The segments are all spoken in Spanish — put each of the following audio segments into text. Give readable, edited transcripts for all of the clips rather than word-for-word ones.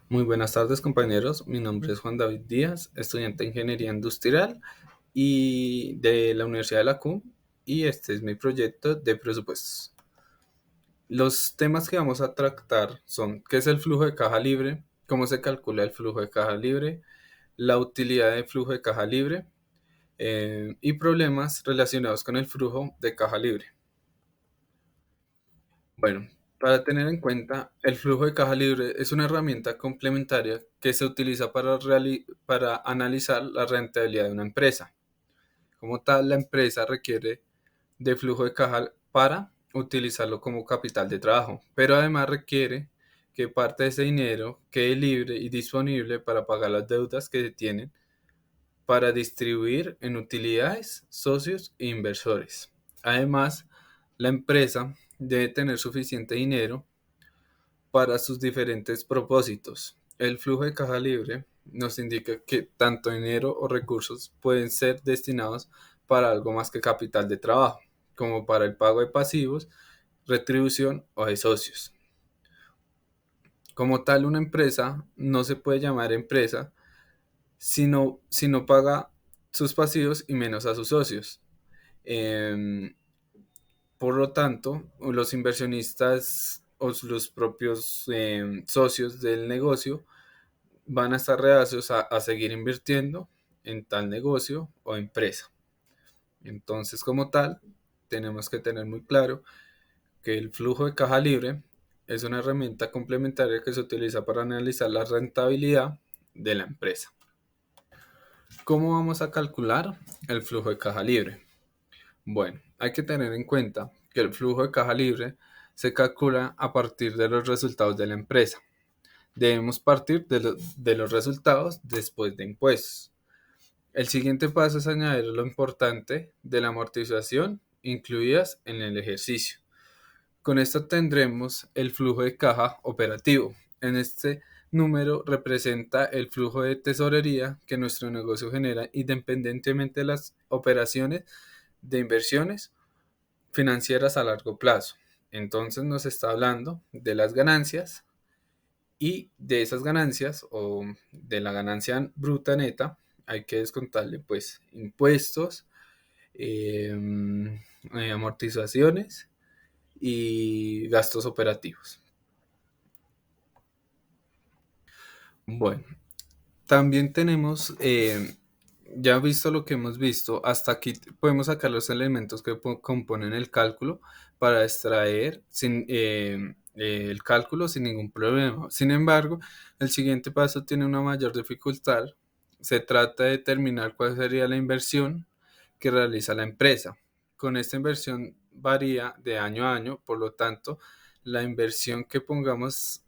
Muy buenas tardes, compañeros. Mi nombre es Juan David Díaz, estudiante de Ingeniería Industrial y de la Universidad de la CUM, y este es mi proyecto de presupuestos. Los temas que vamos a tratar son qué es el flujo de caja libre, cómo se calcula el flujo de caja libre, la utilidad del flujo de caja libre y problemas relacionados con el flujo de caja libre. Bueno, para tener en cuenta, el flujo de caja libre es una herramienta complementaria que se utiliza para analizar la rentabilidad de una empresa. Como tal, la empresa requiere de flujo de caja para utilizarlo como capital de trabajo, pero además requiere que parte de ese dinero quede libre y disponible para pagar las deudas que se tienen para distribuir en utilidades, socios e inversores. Además, la empresa debe tener suficiente dinero para sus diferentes propósitos. El flujo de caja libre nos indica que tanto dinero o recursos pueden ser destinados para algo más que capital de trabajo, como para el pago de pasivos, retribución o de socios. Como tal, una empresa no se puede llamar empresa si no paga sus pasivos y menos a sus socios. Em, por lo tanto, los inversionistas o los propios socios del negocio van a estar reacios a seguir invirtiendo en tal negocio o empresa. Entonces, como tal, tenemos que tener muy claro que el flujo de caja libre es una herramienta complementaria que se utiliza para analizar la rentabilidad de la empresa. ¿Cómo vamos a calcular el flujo de caja libre? Bueno, hay que tener en cuenta que el flujo de caja libre se calcula a partir de los resultados de la empresa. Debemos partir de los resultados después de impuestos. El siguiente paso es añadir lo importante de la amortización incluidas en el ejercicio. Con esto tendremos el flujo de caja operativo. En este número representa el flujo de tesorería que nuestro negocio genera independientemente de las operaciones de inversiones financieras a largo plazo. Entonces nos está hablando de las ganancias y de esas ganancias o de la ganancia bruta neta hay que descontarle pues impuestos, eh, amortizaciones y gastos operativos. Bueno, también tenemos, ya visto lo que hemos visto, hasta aquí podemos sacar los elementos que componen el cálculo para extraer el cálculo sin ningún problema. Sin embargo, el siguiente paso tiene una mayor dificultad. Se trata de determinar cuál sería la inversión que realiza la empresa. Con esta inversión varía de año a año, por lo tanto, la inversión que podamos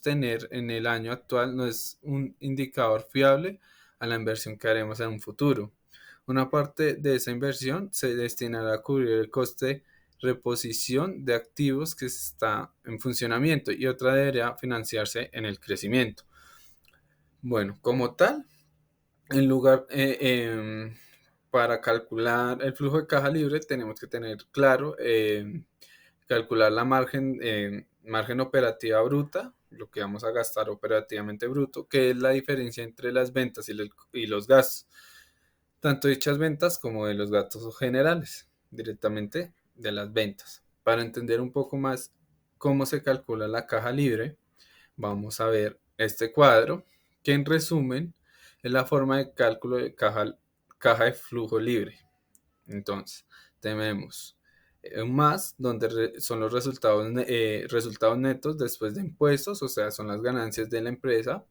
tener en el año actual no es un indicador fiable a la inversión que haremos en un futuro. Una parte de esa inversión se destinará a cubrir el coste de reposición de activos que está en funcionamiento y otra deberá financiarse en el crecimiento. Bueno, como tal, en lugar, para calcular el flujo de caja libre tenemos que tener claro calcular la margen operativa bruta, lo que vamos a gastar operativamente bruto, que es la diferencia entre las ventas y los gastos, tanto dichas ventas como de los gastos generales, directamente de las ventas. Para entender un poco más cómo se calcula la caja libre, vamos a ver este cuadro, que en resumen es la forma de cálculo de caja de flujo libre. Entonces, tenemos un más, donde son los resultados netos después de impuestos, o sea, son las ganancias de la empresa,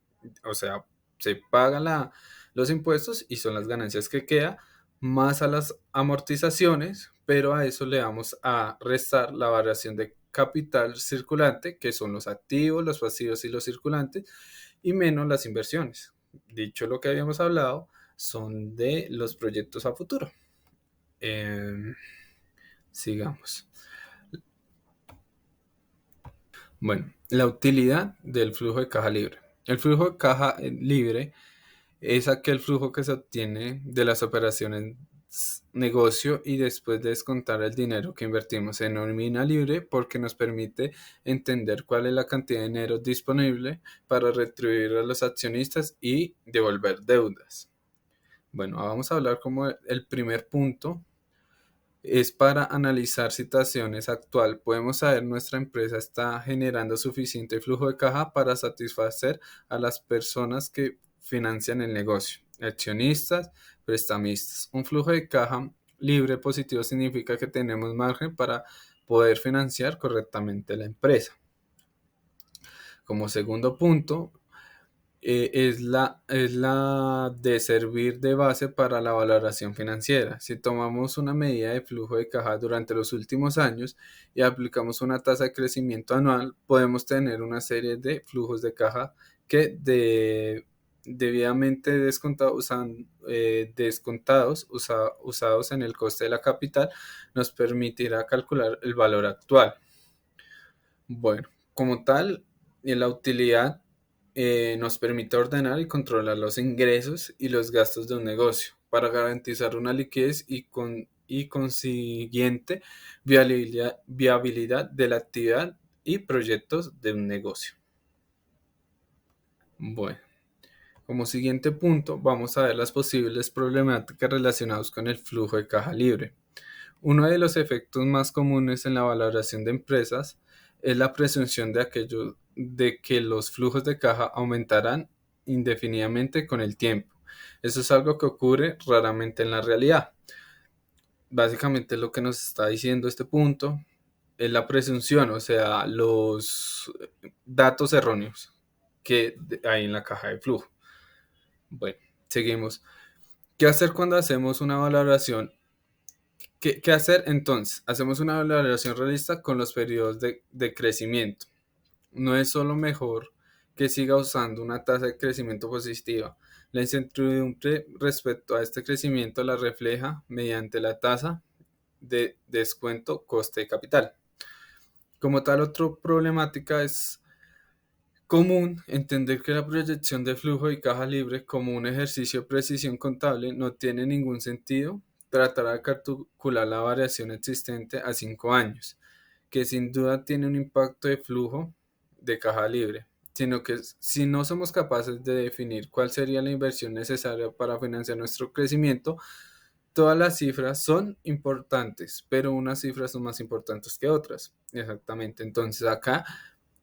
o sea, se pagan los impuestos y son las ganancias que queda, más a las amortizaciones, pero a eso le vamos a restar la variación de capital circulante, que son los activos, los pasivos y los circulantes, y menos las inversiones. Dicho lo que habíamos hablado, son de los proyectos a futuro. Eh, Sigamos. Bueno, la utilidad del flujo de caja libre. El flujo de caja libre es aquel flujo que se obtiene de las operaciones negocio y después de descontar el dinero que invertimos en nómina libre porque nos permite entender cuál es la cantidad de dinero disponible para retribuir a los accionistas y devolver deudas. Bueno, vamos a hablar como el primer punto es para analizar situaciones actual. Podemos saber nuestra empresa está generando suficiente flujo de caja para satisfacer a las personas que financian el negocio, accionistas, prestamistas. Un flujo de caja libre positivo significa que tenemos margen para poder financiar correctamente la empresa. Como segundo punto, es la de servir de base para la valoración financiera. Si tomamos una medida de flujo de caja durante los últimos años y aplicamos una tasa de crecimiento anual, podemos tener una serie de flujos de caja que debidamente usados en el coste de la capital nos permitirá calcular el valor actual. Bueno, como tal, la utilidad nos permite ordenar y controlar los ingresos y los gastos de un negocio para garantizar una liquidez y consiguiente viabilidad de la actividad y proyectos de un negocio. Bueno, como siguiente punto, vamos a ver las posibles problemáticas relacionadas con el flujo de caja libre. Uno de los efectos más comunes en la valoración de empresas es la presunción de que los flujos de caja aumentarán indefinidamente con el tiempo. Eso es algo que ocurre raramente en la realidad. Básicamente lo que nos está diciendo este punto es la presunción, o sea, los datos erróneos que hay en la caja de flujo. Bueno, seguimos. ¿Qué hacer cuando hacemos una valoración? ¿Qué hacer entonces? Hacemos una valoración realista con los periodos de crecimiento. No es solo mejor que siga usando una tasa de crecimiento positiva. La incertidumbre respecto a este crecimiento la refleja mediante la tasa de descuento coste de capital. Como tal, otra problemática es común entender que la proyección de flujo y caja libre como un ejercicio de precisión contable no tiene ningún sentido. Tratar de calcular la variación existente a 5 años, que sin duda tiene un impacto de flujo de caja libre, sino que si no somos capaces de definir cuál sería la inversión necesaria para financiar nuestro crecimiento, todas las cifras son importantes, pero unas cifras son más importantes que otras. Exactamente. Entonces acá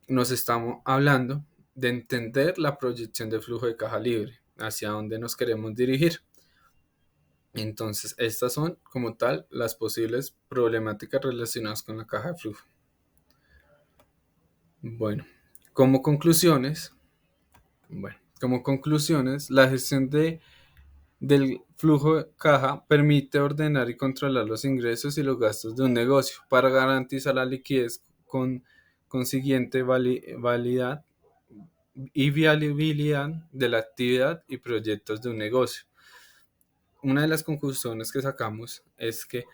nos estamos hablando de entender la proyección de flujo de caja libre, hacia dónde nos queremos dirigir. Entonces, estas son como tal las posibles problemáticas relacionadas con la caja de flujo. Bueno, como conclusiones, la gestión del flujo de caja permite ordenar y controlar los ingresos y los gastos de un negocio para garantizar la liquidez con consiguiente validad y viabilidad de la actividad y proyectos de un negocio. Una de las conclusiones que sacamos es que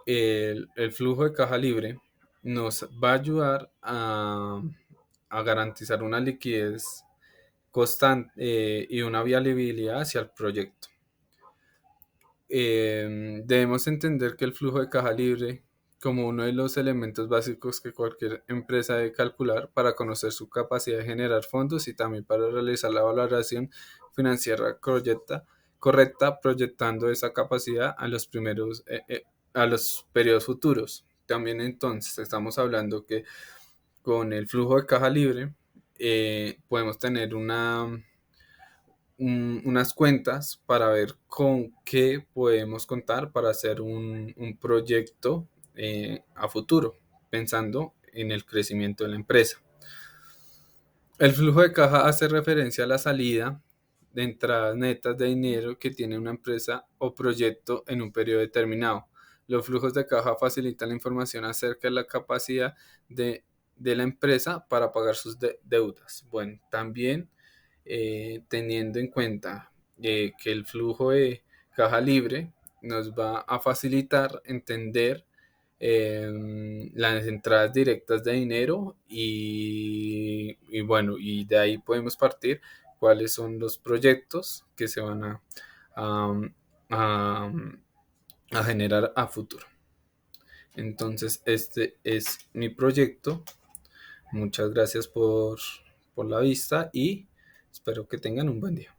el flujo de caja libre nos va a ayudar a garantizar una liquidez constante y una viabilidad hacia el proyecto. Debemos entender que el flujo de caja libre como uno de los elementos básicos que cualquier empresa debe calcular para conocer su capacidad de generar fondos y también para realizar la valoración financiera correcta proyectando esa capacidad a los periodos futuros. También entonces estamos hablando que con el flujo de caja libre podemos tener unas cuentas para ver con qué podemos contar para hacer un proyecto a futuro, pensando en el crecimiento de la empresa. El flujo de caja hace referencia a la salida de entradas netas de dinero que tiene una empresa o proyecto en un periodo determinado. Los flujos de caja facilitan la información acerca de la capacidad de la empresa para pagar sus deudas. Bueno, también teniendo en cuenta que el flujo de caja libre nos va a facilitar entender las entradas directas de dinero y bueno, y de ahí podemos partir cuáles son los proyectos que se van a a generar a futuro. Entonces, este es mi proyecto. Muchas gracias por la vista y espero que tengan un buen día.